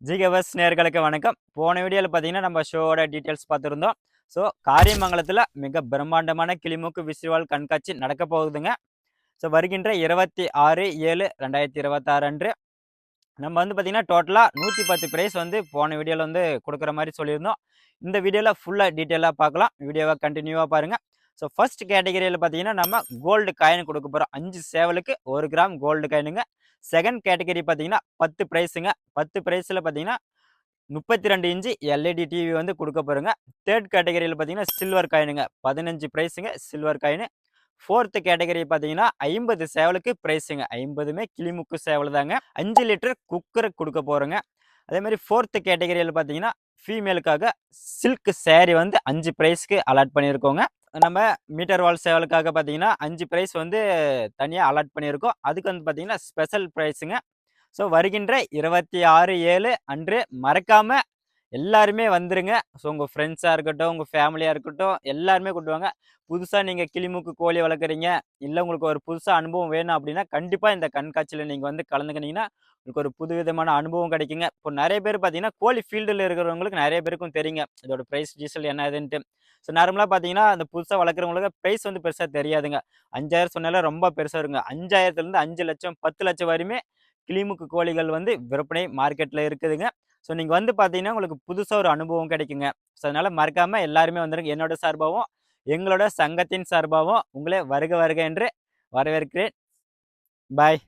ஜிகேவஸ் நேயர்களுக்கு வணக்கம். போன வீடியோவில் பார்த்தீங்கன்னா நம்ம ஷோவோட டீட்டெயில்ஸ் பார்த்துருந்தோம். ஸோ காரியமங்கலத்தில் மிக பிரம்மாண்டமான கிளிமூக்கு விசிறுவால் கண்காட்சி நடக்க போகுதுங்க. ஸோ வருகின்ற 26/7/2026 அன்று நம்ம வந்து பார்த்தீங்கன்னா டோட்டலாக 110 ப்ரைஸ் வந்து போன வீடியோவில் வந்து கொடுக்குற மாதிரி சொல்லியிருந்தோம். இந்த வீடியோவில் ஃபுல்லாக டீட்டெயிலாக பார்க்கலாம். வீடியோவை கண்டினியூவாக பாருங்கள். ஸோ ஃபர்ஸ்ட் கேட்டகரியில் பார்த்தீங்கன்னா நம்ம கோல்டு காயின் கொடுக்க போகிறோம். 5 சேவலுக்கு 1 கிராம் கோல்டு காயினுங்க. செகண்ட் கேட்டகரி பார்த்தீங்கன்னா 10 ப்ரைஸுங்க. 10 ப்ரைஸில் பார்த்தீங்கன்னா 32 இன்ச்சு எல்இடி டிவி வந்து கொடுக்க போகிறோங்க. தேர்ட் கேட்டகரியில் பார்த்தீங்கன்னா சில்வர் காயினுங்க. 15 ப்ரைஸுங்க சில்வர் காயின். ஃபோர்த்து கேட்டகரி பார்த்தீங்கன்னா 50 சேவலுக்கு ப்ரைஸுங்க. 50மே கிளிமுக்கு சேவல் தாங்க. 5 லிட்டர் குக்கரை கொடுக்க போகிறோங்க. அதேமாதிரி ஃபோர்த்து கேட்டகரியில் பார்த்தீங்கன்னா ஃபீமேலுக்காக சில்க் சேரீ வந்து 5 ப்ரைஸ்க்கு அலாட் பண்ணியிருக்கோங்க. நம்ம மீட்டர் வால் சேவலுக்காக பார்த்தீங்கன்னா 5 ப்ரைஸ் வந்து தனியாக அலாட் பண்ணியிருக்கோம். அதுக்கு வந்து பார்த்தீங்கன்னா ஸ்பெஷல் ப்ரைஸுங்க. ஸோ வருகின்ற 26/7 அன்று மறக்காம எல்லாருமே வந்துருங்க. ஸோ உங்கள் ஃப்ரெண்ட்ஸாக இருக்கட்டும், உங்கள் ஃபேமிலியாக இருக்கட்டும், எல்லாருமே கூட்டுவாங்க. புதுசாக நீங்கள் கிளிமூக்கு கோழி வளர்க்குறீங்க, இல்லை உங்களுக்கு ஒரு புதுசாக அனுபவம் வேணும் அப்படின்னா கண்டிப்பாக இந்த கண்காட்சியில் நீங்கள் வந்து கலந்துக்கினீங்கன்னா உங்களுக்கு ஒரு புதுவிதமான அனுபவம் கிடைக்குங்க. இப்போ நிறைய பேர் பார்த்தீங்கன்னா கோழி ஃபீல்டில் இருக்கிறவங்களுக்கு நிறைய பேருக்கும் தெரியுங்க இதோட ப்ரைஸ் டீசல் என்ன இதுன்ட்டு. ஸோ நார்மலாக பார்த்தீங்கன்னா அந்த புதுசாக வளர்க்குறவங்களுக்கு ப்ரைஸ் வந்து பெருசாக தெரியாதுங்க. 5000 சொன்னாலே ரொம்ப பெருசாக இருக்குங்க. 5000லேருந்து 5 லட்சம் 10 லட்சம் வரையுமே கிளிமுக்கு கோழிகள் வந்து விற்பனை மார்க்கெட்டில் இருக்குதுங்க. ஸோ நீங்கள் வந்து பார்த்தீங்கன்னா உங்களுக்கு புதுசாக ஒரு அனுபவம் கிடைக்குங்க. ஸோ அதனால் மறக்காமல் எல்லாருமே வந்துருங்க. என்னோட சார்பாகவும் எங்களோட சங்கத்தின் சார்பாகவும் உங்களே வருக வருக என்று வரவேற்கிறேன். பாய்.